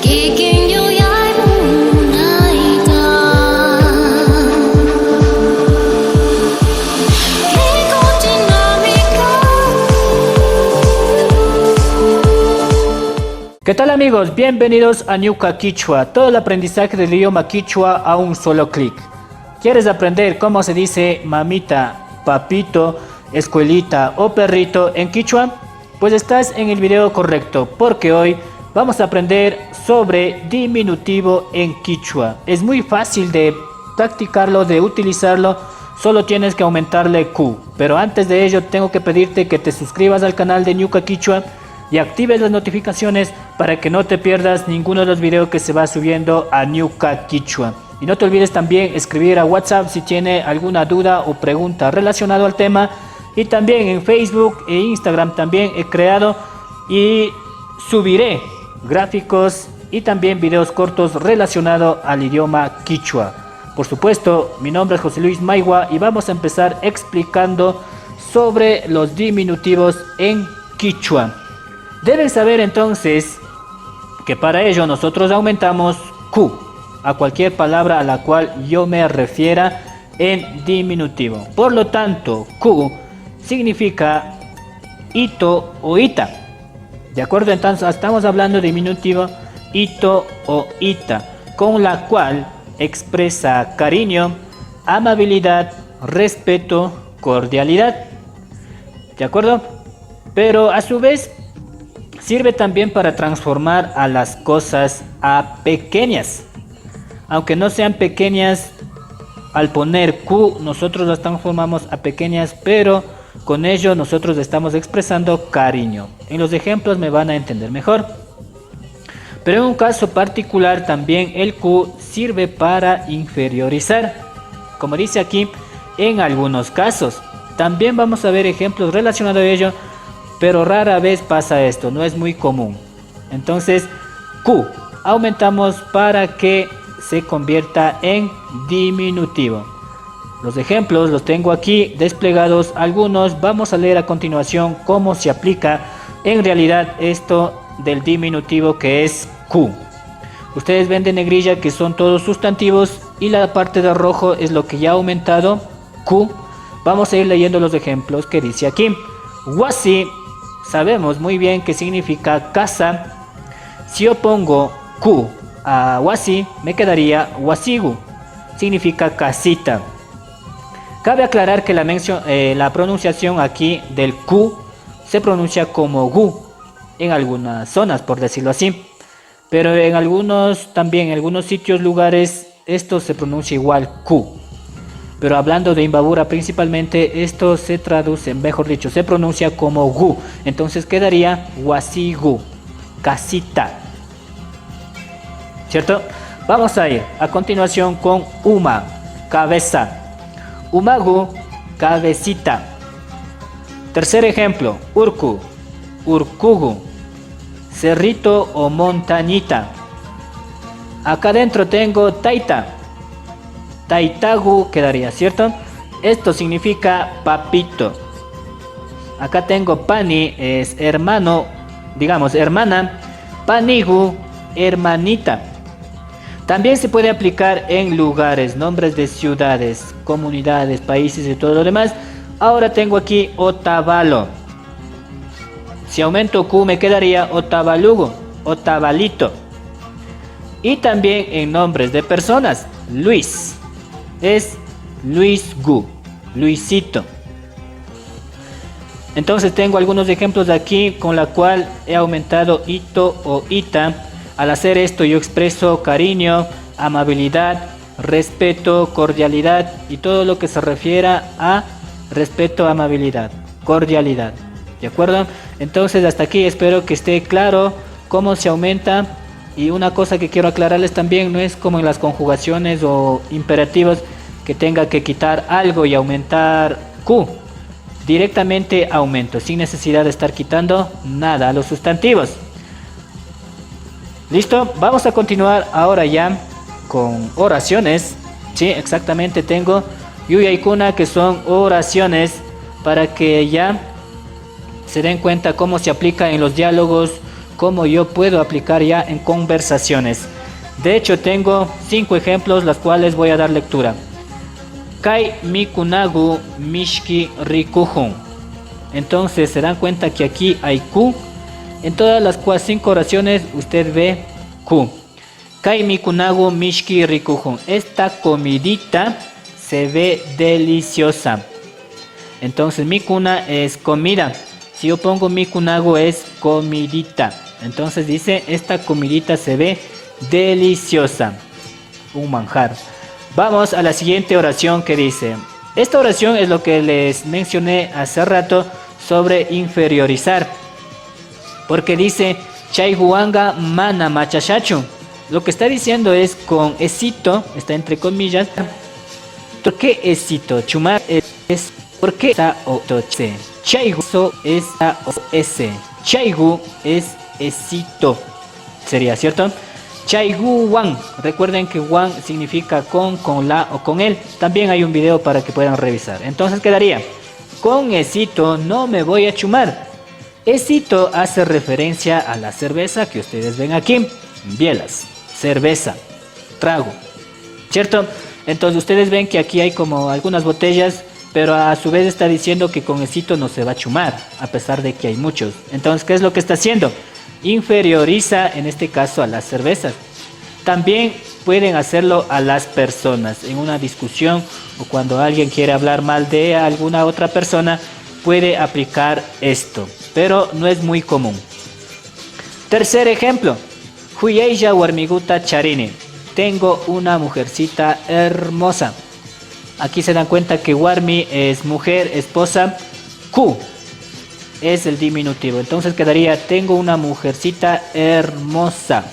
¿Qué tal amigos? Bienvenidos a Ñuka Quichua, todo el aprendizaje del idioma quichua a un solo clic. ¿Quieres aprender cómo se dice mamita, papito, escuelita o perrito en quichua? Pues estás en el video correcto, porque hoy vamos a aprender sobre diminutivo en quichua. Es muy fácil de practicarlo, de utilizarlo, solo tienes que aumentarle Q. Pero antes de ello tengo que pedirte que te suscribas al canal de Ñuka Quichua y actives las notificaciones para que no te pierdas ninguno de los videos que se va subiendo a Ñuka Quichua. Y no te olvides también escribir a WhatsApp si tiene alguna duda o pregunta relacionado al tema. Y también en Facebook e Instagram también he creado y subiré gráficos y también videos cortos relacionados al idioma quichua. Por supuesto, mi nombre es José Luis Maigua y vamos a empezar explicando sobre los diminutivos en quichua. Deben saber entonces que para ello nosotros aumentamos Q a cualquier palabra a la cual yo me refiera en diminutivo. Por lo tanto, Q significa ito o ita. ¿De acuerdo? Entonces estamos hablando de diminutivo ito o ita, con la cual expresa cariño, amabilidad, respeto, cordialidad. ¿De acuerdo? Pero a su vez sirve también para transformar a las cosas a pequeñas. Aunque no sean pequeñas, al poner Q nosotros las transformamos a pequeñas, pero con ello nosotros estamos expresando cariño. En los ejemplos me van a entender mejor. Pero en un caso particular también el Q sirve para inferiorizar. Como dice aquí, en algunos casos. También vamos a ver ejemplos relacionados a ello, pero rara vez pasa esto, no es muy común. Entonces Q aumentamos para que se convierta en diminutivo. Los ejemplos los tengo aquí desplegados, algunos vamos a leer a continuación cómo se aplica en realidad esto del diminutivo que es Q. Ustedes ven de negrilla que son todos sustantivos y la parte de rojo es lo que ya ha aumentado Q. Vamos a ir leyendo los ejemplos que dice aquí. Wasi, sabemos muy bien que significa casa. Si yo pongo Q a wasi, me quedaría wasigu, significa casita. Cabe aclarar que la pronunciación aquí del Q se pronuncia como gu en algunas zonas, por decirlo así. Pero en algunos sitios, lugares, esto se pronuncia igual Q. Pero hablando de Imbabura principalmente, esto se traduce, mejor dicho, se pronuncia como gu. Entonces quedaría wasigu, casita. ¿Cierto? Vamos a ir a continuación con uma, cabeza. Umagu, cabecita. Tercer ejemplo, urku, urkugu, cerrito o montañita. Acá adentro tengo taita. Taitagu quedaría, ¿cierto? Esto significa papito. Acá tengo pani, es hermano, digamos hermana. Panigu, hermanita. También se puede aplicar en lugares, nombres de ciudades, comunidades, países y todo lo demás. Ahora tengo aquí otavalo. Si aumento Q me quedaría otavalugo, otavalito. Y también en nombres de personas, Luis. Es Luis Gu, Luisito. Entonces tengo algunos ejemplos aquí con la cual he aumentado ito o ita. Al hacer esto yo expreso cariño, amabilidad, respeto, cordialidad y todo lo que se refiera a respeto, amabilidad, cordialidad. ¿De acuerdo? Entonces hasta aquí espero que esté claro cómo se aumenta. Y una cosa que quiero aclararles también, no es como en las conjugaciones o imperativos que tenga que quitar algo y aumentar Q. Directamente aumento, sin necesidad de estar quitando nada a los sustantivos. ¿Listo? Vamos a continuar ahora ya con oraciones. Sí, exactamente, tengo Yuya y Kuna, que son oraciones, para que ya se den cuenta cómo se aplica en los diálogos cómo yo puedo aplicar ya en conversaciones. De hecho tengo 5 ejemplos los cuales voy a dar lectura. Kai mikunagu mishki rikuhun. Entonces se dan cuenta que aquí hay Q. En todas las 5 oraciones usted ve Q. Kai mikunagu mishki rikuhun. Esta comidita se ve deliciosa. Entonces mikuna es comida. Si yo pongo mikunagu es comidita. Entonces dice, esta comidita se ve deliciosa. Un manjar. Vamos a la siguiente oración que dice. Esta oración es lo que les mencioné hace rato sobre inferiorizar. Porque dice, Chaihuanga mana machashachu. Lo que está diciendo es con esito, está entre comillas. ¿Por qué esito? Chumar es ¿por qué está o se? Chaigu es a o s. Chaigu es esito. Sería, ¿cierto? Chaigu wan. Recuerden que wan significa con la o con él. También hay un video para que puedan revisar. Entonces quedaría, con esito no me voy a chumar. Esito hace referencia a la cerveza que ustedes ven aquí. Bielas, cerveza, trago, ¿cierto? Entonces ustedes ven que aquí hay como algunas botellas, pero a su vez está diciendo que con esito no se va a chumar, a pesar de que hay muchos. Entonces, ¿qué es lo que está haciendo? Inferioriza en este caso a las cervezas. También pueden hacerlo a las personas en una discusión o cuando alguien quiere hablar mal de alguna otra persona, puede aplicar esto, pero no es muy común. Tercer ejemplo, Huyeya warmiguta charini. Tengo una mujercita hermosa. Aquí se dan cuenta que warmi es mujer, esposa. Q es el diminutivo. Entonces quedaría, tengo una mujercita hermosa.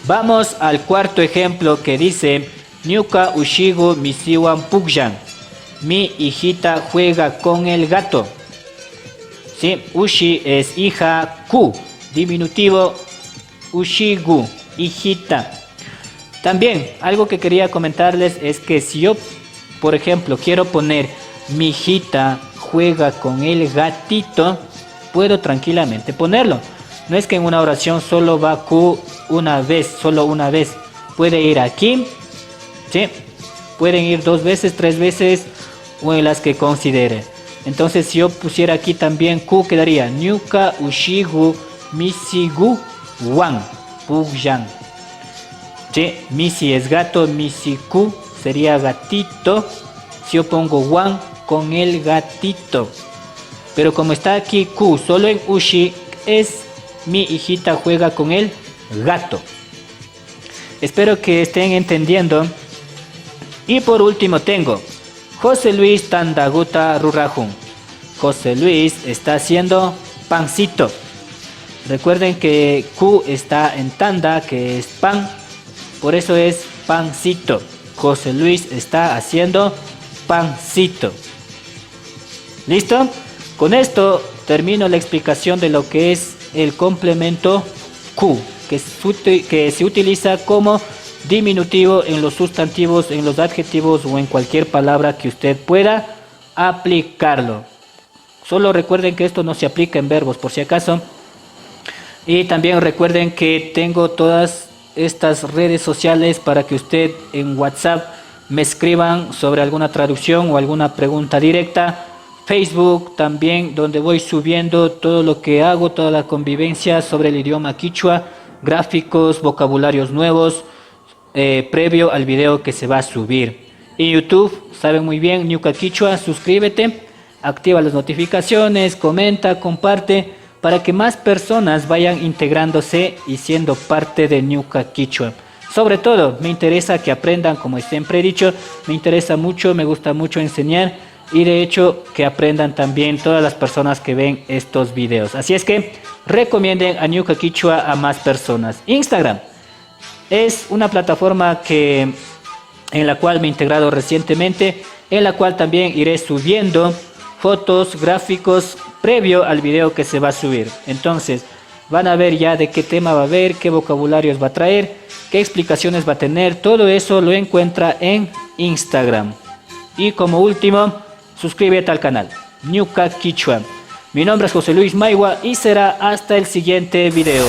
Vamos al cuarto ejemplo que dice, Nyuka ushigu misiwan pukyan. Mi hijita juega con el gato. ¿Sí? Ushi es hija, Q, diminutivo, ushigu, hijita. También, algo que quería comentarles es que si yo, por ejemplo, quiero poner mi hijita juega con el gatito, puedo tranquilamente ponerlo. No es que en una oración solo va Q una vez, solo una vez. Puede ir aquí, ¿sí? Pueden ir 2 veces, 3 veces o en las que considere. Entonces si yo pusiera aquí también Q, quedaría Nyuka ushigu misigu wan pugyan. ¿Sí? Misi es gato, misiku sería gatito. Si yo pongo wan, con el gatito. Pero como está aquí Q solo en ushi, es mi hijita juega con el gato. Espero que estén entendiendo. Y por último tengo José Luis Tandaguta Rurajun. José Luis está haciendo pancito. Recuerden que Q está en tanda, que es pan. Por eso es pancito. José Luis está haciendo pancito. ¿Listo? Con esto termino la explicación de lo que es el complemento Q, que se utiliza como diminutivo en los sustantivos, en los adjetivos o en cualquier palabra que usted pueda aplicarlo. Solo recuerden que esto no se aplica en verbos por si acaso. Y también recuerden que tengo todas estas redes sociales para que usted en WhatsApp me escriban sobre alguna traducción o alguna pregunta directa. Facebook también, donde voy subiendo todo lo que hago, toda la convivencia sobre el idioma quichua, gráficos, vocabularios nuevos, previo al video que se va a subir. Y YouTube, saben muy bien, Ñuka Quichua, suscríbete, activa las notificaciones, comenta, comparte, para que más personas vayan integrándose y siendo parte de Ñuka Quichua. Sobre todo, me interesa que aprendan, como siempre he dicho, me interesa mucho, me gusta mucho enseñar y de hecho que aprendan también todas las personas que ven estos videos. Así es que recomienden a Ñuka Quichua a más personas. Instagram es una plataforma en la cual me he integrado recientemente, en la cual también iré subiendo fotos, gráficos previo al video que se va a subir. Entonces van a ver ya de qué tema va a haber, qué vocabularios va a traer, qué explicaciones va a tener. Todo eso lo encuentra en Instagram. Y como último, suscríbete al canal Ñuka Quichua. Mi nombre es José Luis Maigua y será hasta el siguiente video.